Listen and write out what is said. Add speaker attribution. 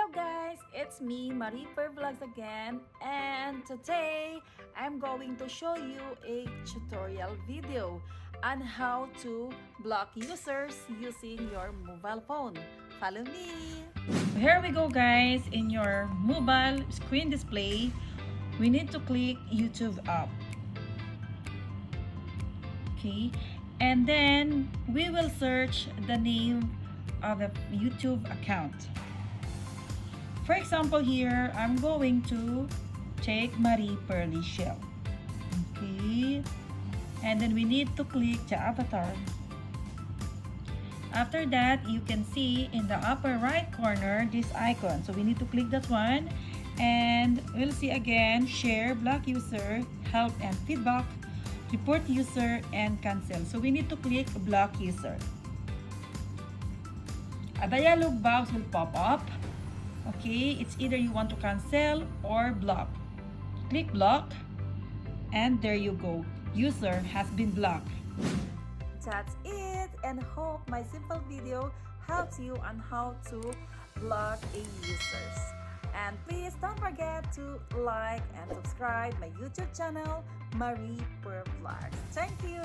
Speaker 1: Hello guys, it's me Marie per Vlogs again, and today I'm going to show you a tutorial video on how to block users using your mobile phone. Follow me. Here we go guys. In your mobile screen display, we need to click YouTube app. Okay, and then we will search the name of the YouTube account. For example, here I'm going to take Marie Pearly Shell. Okay, and then we need to click the avatar. After that, you can see in the upper right corner this icon. So we need to click that one, and we'll see again share, block user, help and feedback, report user, and cancel. So we need to click block user. A dialog box will pop up. Okay, it's either you want to cancel or block. Click block, and there you go. User has been blocked. That's it, and hope my simple video helps you on how to block a users. And please don't forget to like and subscribe my YouTube channel, Marie Per Vlogs. Thank you.